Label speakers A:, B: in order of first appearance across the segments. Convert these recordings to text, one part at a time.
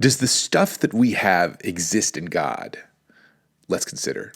A: Does the stuff that we have exist in God? Let's consider.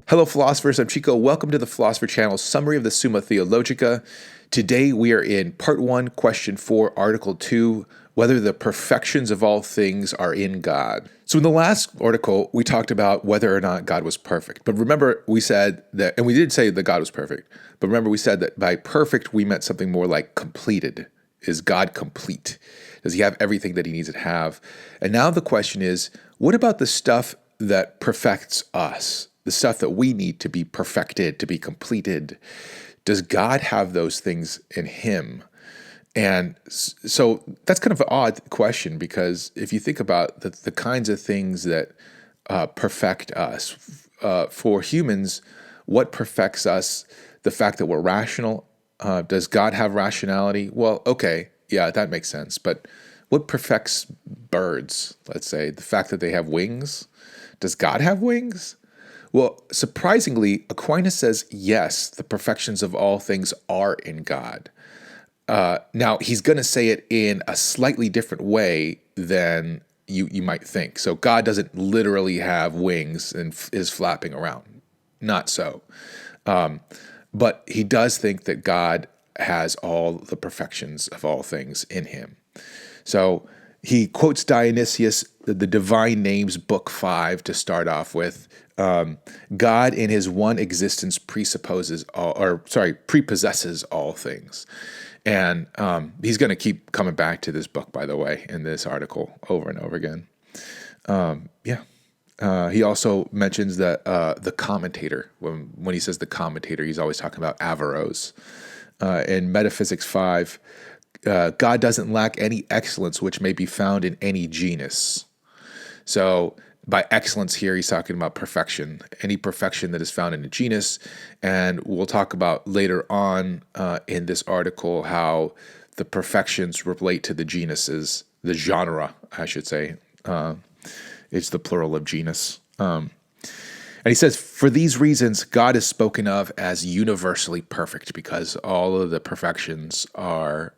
A: Hello, philosophers. I'm Chico. Welcome to the Philosopher Channel's summary of the Summa Theologica. Today we are in Part 1, Question 4, Article 2, whether the perfections of all things are in God. So in the last article, we talked about whether or not God was perfect. But remember, we said that, and we did say that God was perfect, but remember we said that by perfect, we meant something more like completed. Is God complete? Does he have everything that he needs to have? And now the question is, what about the stuff that perfects us? The stuff that we need to be perfected, to be completed? Does God have those things in him? And so that's kind of an odd question, because if you think about the kinds of things that perfect us, for humans, what perfects us? The fact that we're rational. Does God have rationality? Well, okay, yeah, that makes sense. But what perfects birds, let's say? The fact that they have wings? Does God have wings? Well, surprisingly, Aquinas says, yes, the perfections of all things are in God. Now, he's going to say it in a slightly different way than you might think. So God doesn't literally have wings and is flapping around. Not so. But he does think that God has all the perfections of all things in him. So he quotes Dionysius, the Divine Names, Book 5, to start off with. God in his one existence prepossesses all things. And he's going to keep coming back to this book, by the way, in this article over and over again. He also mentions that the commentator, when he says the commentator, he's always talking about Averroes. In Metaphysics 5, God doesn't lack any excellence which may be found in any genus. So by excellence here, he's talking about perfection, any perfection that is found in a genus. And we'll talk about later on in this article how the perfections relate to the genuses, the genre, I should say. It's the plural of genus. And he says, for these reasons, God is spoken of as universally perfect, because all of the perfections are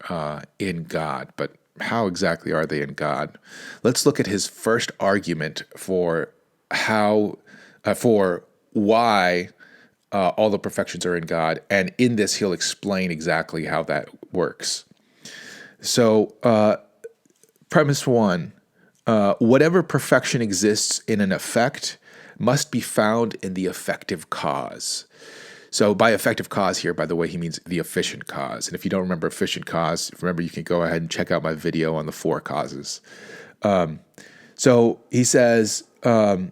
A: in God. But how exactly are they in God? Let's look at his first argument for why all the perfections are in God. And in this, he'll explain exactly how that works. So, premise 1. Whatever perfection exists in an effect must be found in the effective cause. So by effective cause here, by the way, he means the efficient cause. And if you don't remember efficient cause, remember you can go ahead and check out my video on the 4 causes. So he says the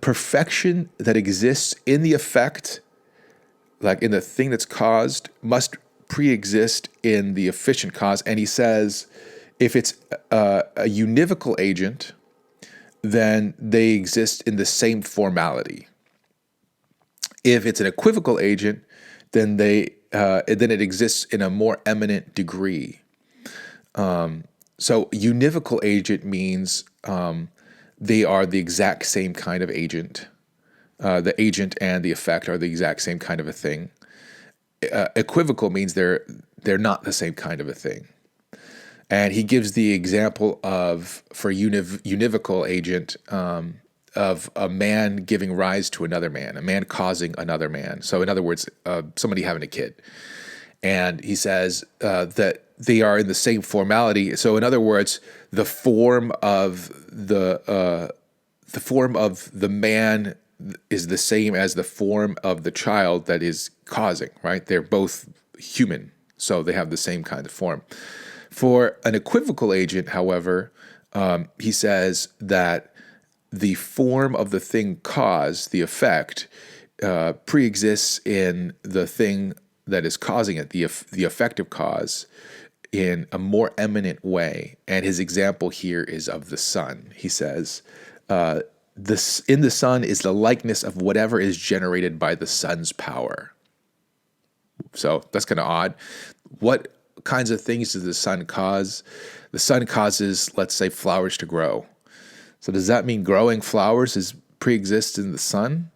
A: perfection that exists in the effect, like in the thing that's caused, must pre-exist in the efficient cause. And he says, if it's a univocal agent, then they exist in the same formality. If it's an equivocal agent, then it exists in a more eminent degree. So univocal agent means they are the exact same kind of agent. The agent and the effect are the exact same kind of a thing. Equivocal means they're not the same kind of a thing. And he gives the example of, for univocal agent, of a man giving rise to another man, a man causing another man. So in other words, somebody having a kid. And he says that they are in the same formality. So in other words, the form of the man is the same as the form of the child that is causing, right? They're both human, so they have the same kind of form. For an equivocal agent, however, he says that the form of the thing caused, the effect, pre-exists in the thing that is causing it, the effective cause, in a more eminent way. And his example here is of the sun. He says, in the sun is the likeness of whatever is generated by the sun's power. So that's kind of odd. What kinds of things does the sun cause? The sun causes, let's say, flowers to grow. So does that mean growing flowers pre-exists in the sun?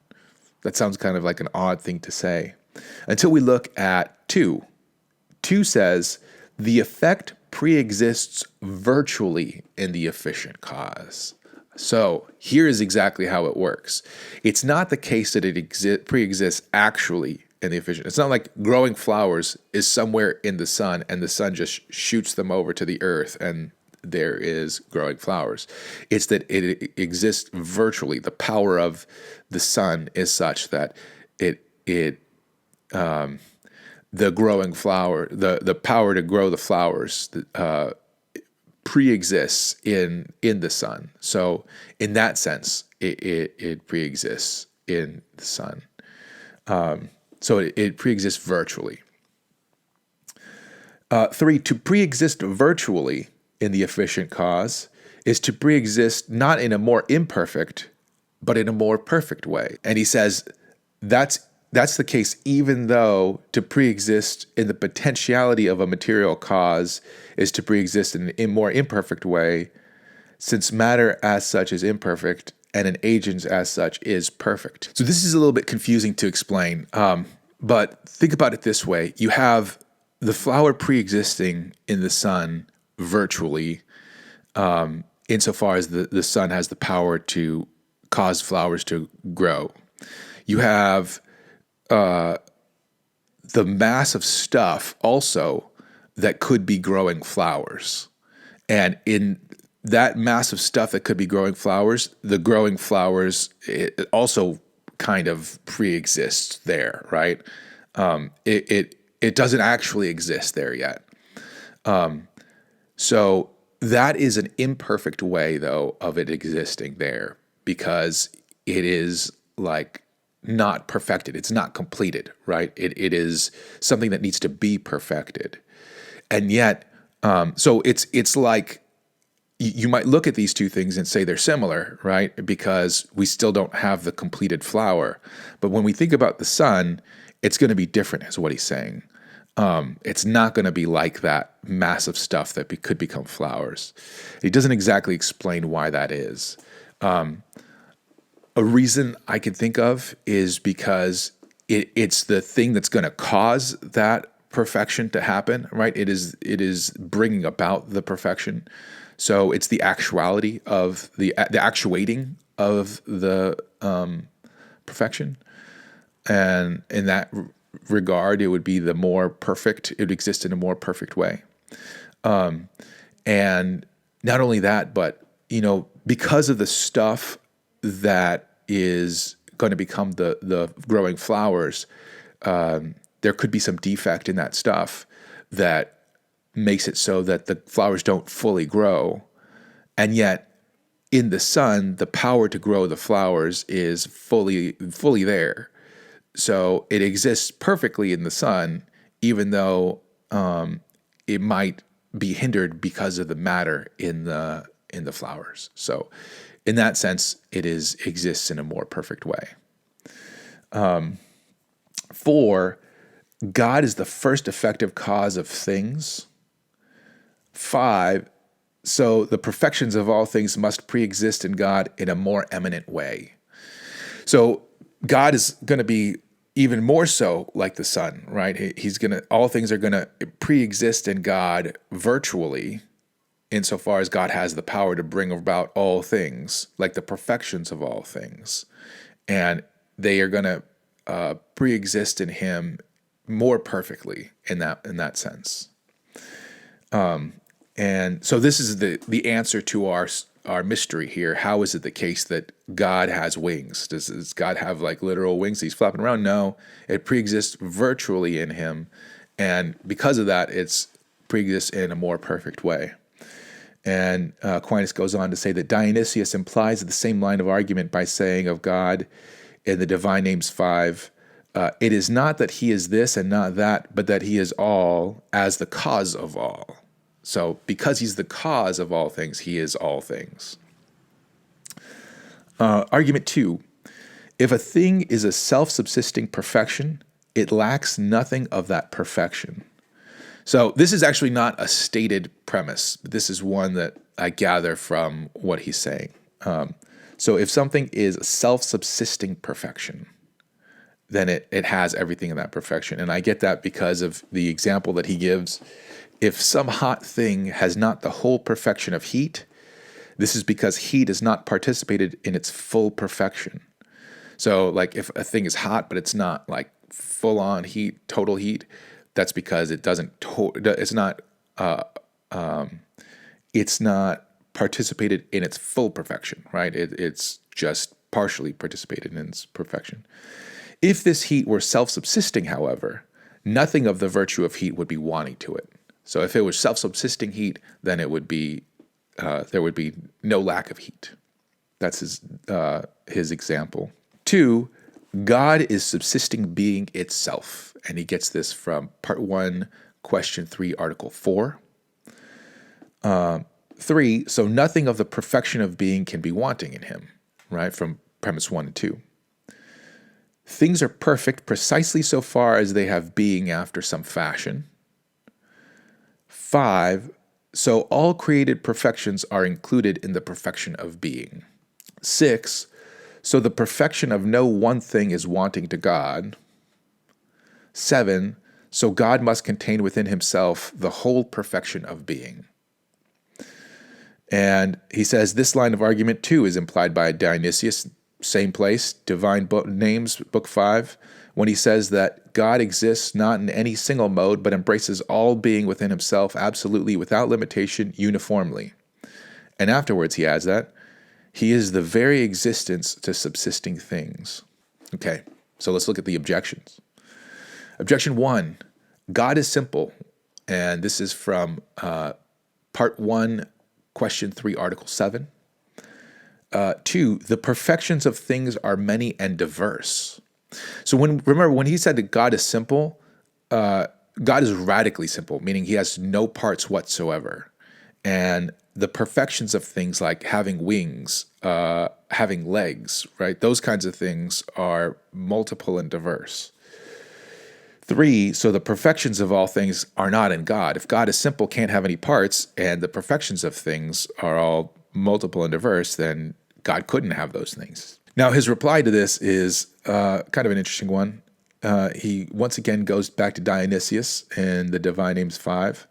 A: That sounds kind of like an odd thing to say. Until we look at 2. 2 says The effect pre-exists virtually in the efficient cause. So here is exactly how it works. It's not the case that it pre-exists actually in the efficient. It's not like growing flowers is somewhere in the sun and the sun just shoots them over to the earth and there is growing flowers. It's that it exists virtually. The power of the sun is such that the growing flower, the power to grow the flowers pre-exists in the sun. So in that sense, it pre-exists in the sun. So it pre-exists virtually. 3, to pre-exist virtually in the efficient cause is to pre-exist not in a more imperfect, but in a more perfect way. And he says that's the case even though to pre-exist in the potentiality of a material cause is to pre-exist in a more imperfect way, since matter as such is imperfect and an agent as such is perfect. So this is a little bit confusing to explain, but think about it this way. You have the flower pre-existing in the sun virtually, insofar as the sun has the power to cause flowers to grow. You have the mass of stuff also that could be growing flowers. And in that mass of stuff that could be growing flowers, the growing flowers it also kind of pre-exists there, right? It doesn't actually exist there yet. So that is an imperfect way, though, of it existing there because it is like not perfected. It's not completed, right? It is something that needs to be perfected. And yet, so it's like you might look at these two things and say they're similar, right? Because we still don't have the completed flower. But when we think about the sun, it's going to be different, is what he's saying. It's not going to be like that massive stuff that could become flowers. He doesn't exactly explain why that is. A reason I can think of is because it's the thing that's going to cause that perfection to happen, right? It is bringing about the perfection. So it's the actuality of the actuating of the perfection, and in that regard, it would be the more perfect. It would exist in a more perfect way, and not only that, but because of the stuff that is going to become the growing flowers, there could be some defect in that stuff that makes it so that the flowers don't fully grow. And yet in the sun, the power to grow the flowers is fully there. So it exists perfectly in the sun, even though it might be hindered because of the matter in the flowers. So in that sense, it exists in a more perfect way. 4, God is the first effective cause of things. 5, so the perfections of all things must pre-exist in God in a more eminent way. So God is going to be even more so like the sun, right? All things are going to pre-exist in God virtually, insofar as God has the power to bring about all things, like the perfections of all things. And they are going to pre-exist in him more perfectly in that sense. And so this is the answer to our mystery here. How is it the case that God has wings? Does God have like literal wings? He's flapping around? No, it pre-exists virtually in him. And because of that, it's pre-exists in a more perfect way. And Aquinas goes on to say that Dionysius implies the same line of argument by saying of God in the Divine Names 5, it is not that he is this and not that, but that he is all as the cause of all. So because he's the cause of all things, he is all things. Argument 2, if a thing is a self-subsisting perfection, it lacks nothing of that perfection. So this is actually not a stated premise. This is one that I gather from what he's saying. So if something is a self-subsisting perfection, then it has everything in that perfection. And I get that because of the example that he gives If some hot thing has not the whole perfection of heat, this is because heat has not participated in its full perfection. So, like, if a thing is hot, but it's not like full on heat, total heat, that's because it doesn't. It's not participated in its full perfection, right? It's just partially participated in its perfection. If this heat were self-subsisting, however, nothing of the virtue of heat would be wanting to it. So, if it was self-subsisting heat, then it would be there would be no lack of heat. That's his example. 2, God is subsisting being itself. And he gets this from Part 1, Question 3, Article 4. 3, so nothing of the perfection of being can be wanting in him, right? From premise 1 and 2. Things are perfect precisely so far as they have being after some fashion. 5, so all created perfections are included in the perfection of being. 6, so the perfection of no one thing is wanting to God. 7, so God must contain within himself the whole perfection of being. And he says this line of argument too is implied by Dionysius, same place, Divine Names, Book 5, when he says that God exists not in any single mode, but embraces all being within himself absolutely, without limitation, uniformly. And afterwards he adds that he is the very existence to subsisting things. Okay, so let's look at the objections. Objection 1, God is simple. And this is from Part 1, Question 3, Article 7. 2, the perfections of things are many and diverse. So remember when he said that God is simple, God is radically simple, meaning he has no parts whatsoever. And the perfections of things like having wings, having legs, right? Those kinds of things are multiple and diverse. 3, so the perfections of all things are not in God. If God is simple, can't have any parts, and the perfections of things are all multiple and diverse, then God couldn't have those things. Now, his reply to this is kind of an interesting one. He once again goes back to Dionysius in the Divine Names 5.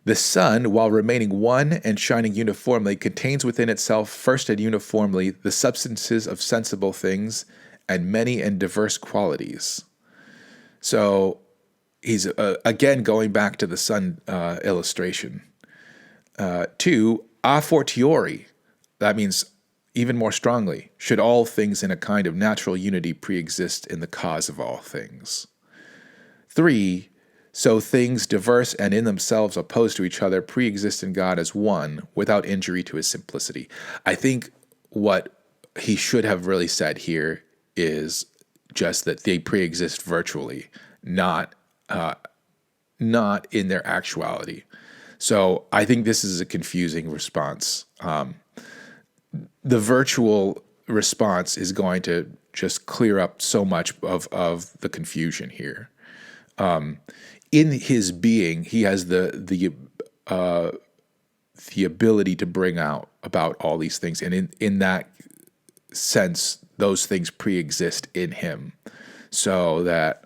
A: The sun, while remaining one and shining uniformly, contains within itself first and uniformly the substances of sensible things and many and diverse qualities. So he's again going back to the sun illustration. 2, a fortiori, that means even more strongly, should all things in a kind of natural unity pre-exist in the cause of all things. 3, so things diverse and in themselves opposed to each other pre-exist in God as one without injury to his simplicity. I think what he should have really said here is just that they pre-exist virtually, not in their actuality. So I think this is a confusing response. The virtual response is going to just clear up so much of the confusion here. In his being, he has the ability to bring out about all these things, and in that sense, those things pre-exist in him, so that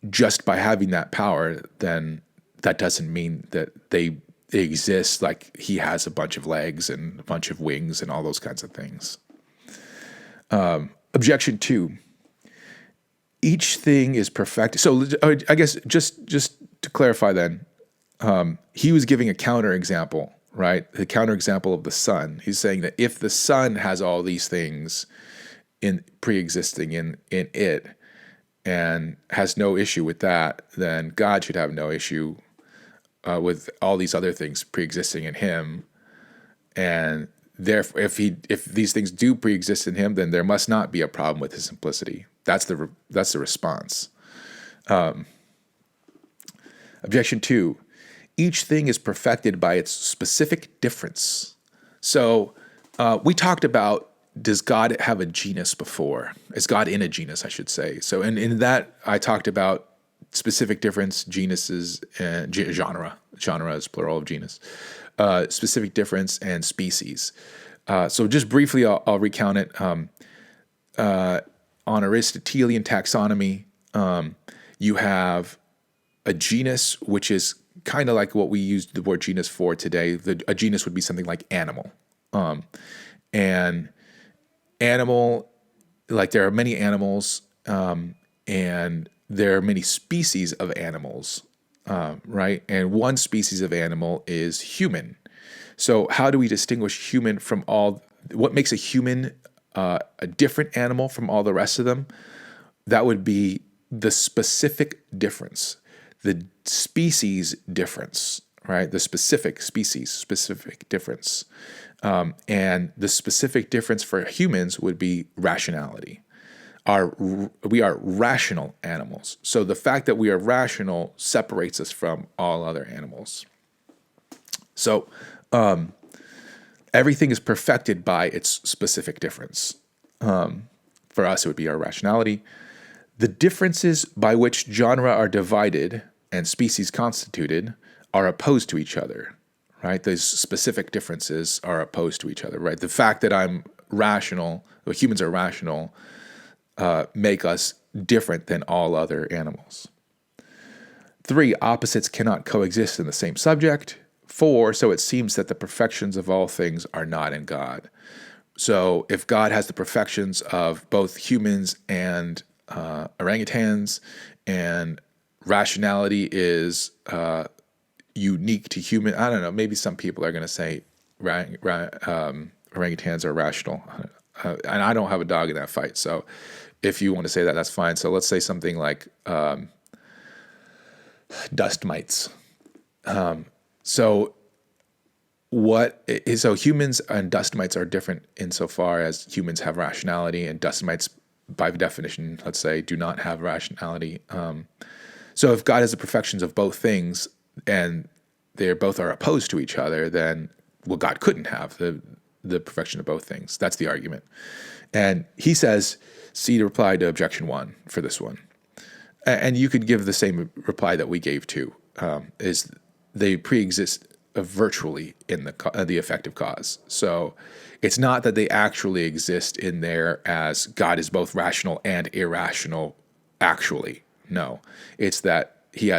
A: just by having that power, then that doesn't mean that they exist like he has a bunch of legs and a bunch of wings and all those kinds of things. Objection 2. Each thing is perfected. So I guess just to clarify then, he was giving a counterexample, right? The counterexample of the sun. He's saying that if the sun has all these things in pre-existing in it and has no issue with that, then God should have no issue with all these other things pre-existing in him. And therefore, if these things do pre-exist in him, then there must not be a problem with his simplicity. That's the response. Objection 2. Each thing is perfected by its specific difference. So we talked about, does God have a genus before? Is God in a genus, I should say. So in that, I talked about specific difference, genuses, and genre. Genre is plural of genus. Specific difference and species. So just briefly, I'll recount it. On Aristotelian taxonomy, you have a genus, which is kind of like what we use the word genus for today. A genus would be something like animal. And animal, like there are many animals, and there are many species of animals, right? And one species of animal is human. So how do we distinguish human from what makes a human a different animal from all the rest of them? That would be the specific difference, the species difference, right? The specific species, specific difference. And the specific difference for humans would be rationality. We are rational animals. So the fact that we are rational separates us from all other animals. So everything is perfected by its specific difference. For us, it would be our rationality. The differences by which genera are divided and species constituted are opposed to each other, right? Those specific differences are opposed to each other, right? The fact that I'm rational, or humans are rational, make us different than all other animals. 3, opposites cannot coexist in the same subject. 4, so it seems that the perfections of all things are not in God. So if God has the perfections of both humans and orangutans, and rationality is unique to human, I don't know, maybe some people are going to say orangutans are rational. And I don't have a dog in that fight, so if you want to say that, that's fine. So let's say something like dust mites. So humans and dust mites are different insofar as humans have rationality, and dust mites, by definition, let's say, do not have rationality. So if God has the perfections of both things, and they both are opposed to each other, then God couldn't have the perfection of both things. That's the argument. And he says, see the reply to objection 1 for this one. And you could give the same reply that we gave to, is they pre-exist virtually in the effective cause. So it's not that they actually exist in there as God is both rational and irrational actually. No, it's that he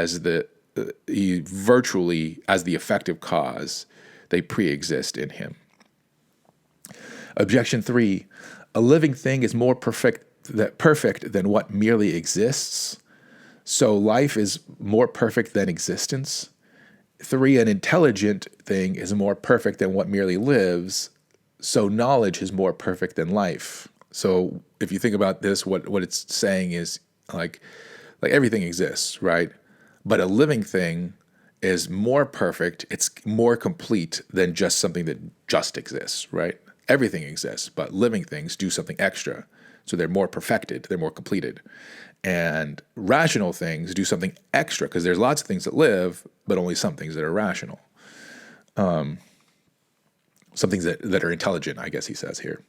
A: virtually, as the effective cause, they pre-exist in him. Objection 3, a living thing is more perfect than what merely exists. So life is more perfect than existence. 3, an intelligent thing is more perfect than what merely lives. So knowledge is more perfect than life. So if you think about this, what it's saying is like everything exists, right? But a living thing is more perfect. It's more complete than just something that just exists, right? Everything exists, but living things do something extra. So they're more perfected, they're more completed. And rational things do something extra, because there's lots of things that live, but only some things that are rational. Some things that are intelligent, I guess he says here.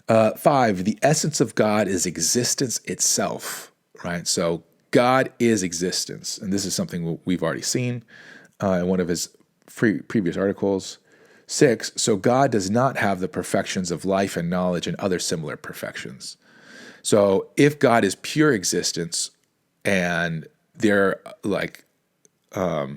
A: 5, the essence of God is existence itself, right? So God is existence. And this is something we've already seen in one of his previous articles. 6, so God does not have the perfections of life and knowledge and other similar perfections. So if God is pure existence, and there are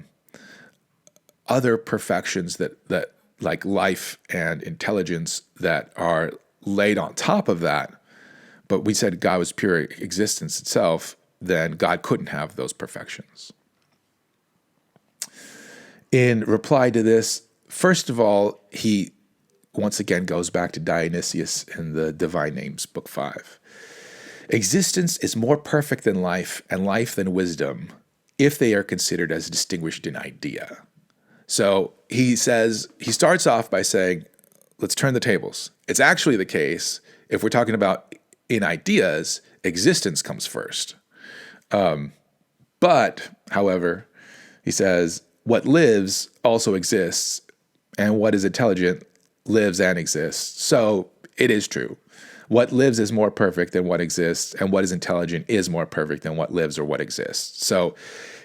A: other perfections that like life and intelligence that are laid on top of that, but we said God was pure existence itself, then God couldn't have those perfections. In reply to this, first of all, he once again goes back to Dionysius in the Divine Names, Book 5. Existence is more perfect than life, and life than wisdom, if they are considered as distinguished in idea. So he starts off by saying, let's turn the tables. It's actually the case, if we're talking about in ideas, existence comes first. But, however, he says, what lives also exists, and what is intelligent lives and exists. So it is true. What lives is more perfect than what exists, and what is intelligent is more perfect than what lives or what exists. So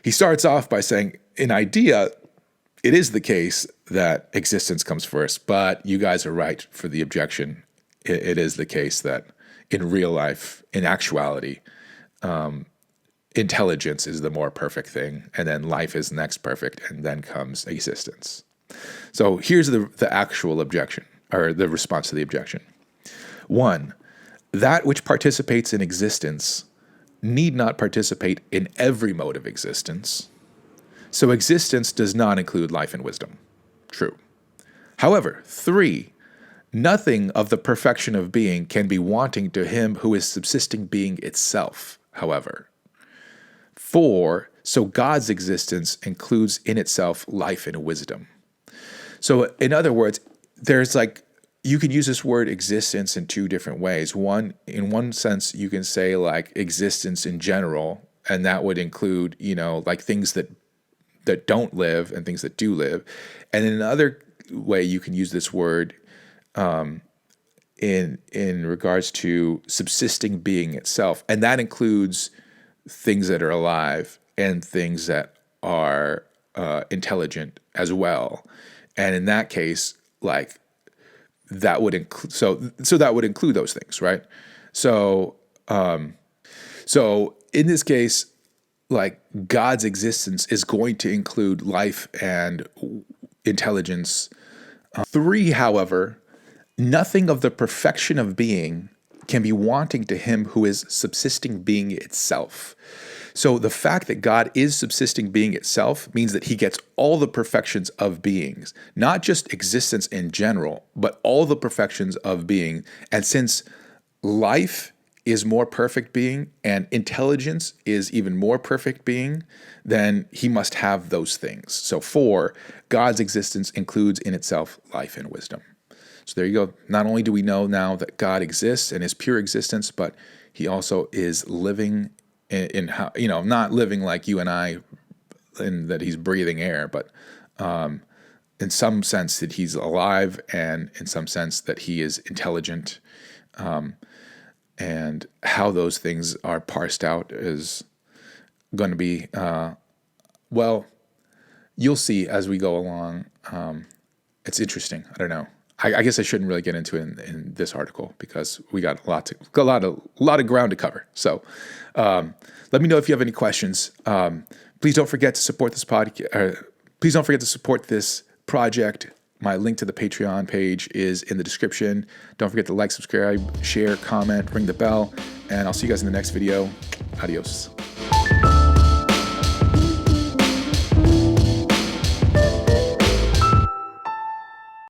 A: he starts off by saying, in idea, it is the case that existence comes first, but you guys are right for the objection. It is the case that in real life, in actuality, intelligence is the more perfect thing, and then life is next perfect, and then comes existence. So here's the actual objection, or the response to the objection. 1, that which participates in existence need not participate in every mode of existence. So existence does not include life and wisdom. True. However, 3, nothing of the perfection of being can be wanting to him who is subsisting being itself, however. 4, so God's existence includes in itself life and wisdom. So in other words, there's like, you can use this word existence in 2 different ways. One, in one sense, you can say like existence in general, and that would include, like things that don't live and things that do live. And in another way, you can use this word in regards to subsisting being itself, and that includes things that are alive and things that are intelligent as well. And in that case, like that would include so that would include those things, right? So in this case, like God's existence is going to include life and intelligence. 3, however, nothing of the perfection of being can be wanting to him who is subsisting being itself. So the fact that God is subsisting being itself means that he gets all the perfections of beings, not just existence in general, but all the perfections of being. And since life is more perfect being and intelligence is even more perfect being, then he must have those things. So 4, God's existence includes in itself life and wisdom. So there you go. Not only do we know now that God exists and is pure existence, but he also is living in how, not living like you and I, in that he's breathing air, but in some sense that he's alive, and in some sense that he is intelligent. And how those things are parsed out is going to be, you'll see as we go along. It's interesting. I don't know. I guess I shouldn't really get into it in this article because we got a lot of ground to cover. So let me know if you have any questions. Please don't forget to support this podcast. Please don't forget to support this project. My link to the Patreon page is in the description. Don't forget to like, subscribe, share, comment, ring the bell, and I'll see you guys in the next video. Adios.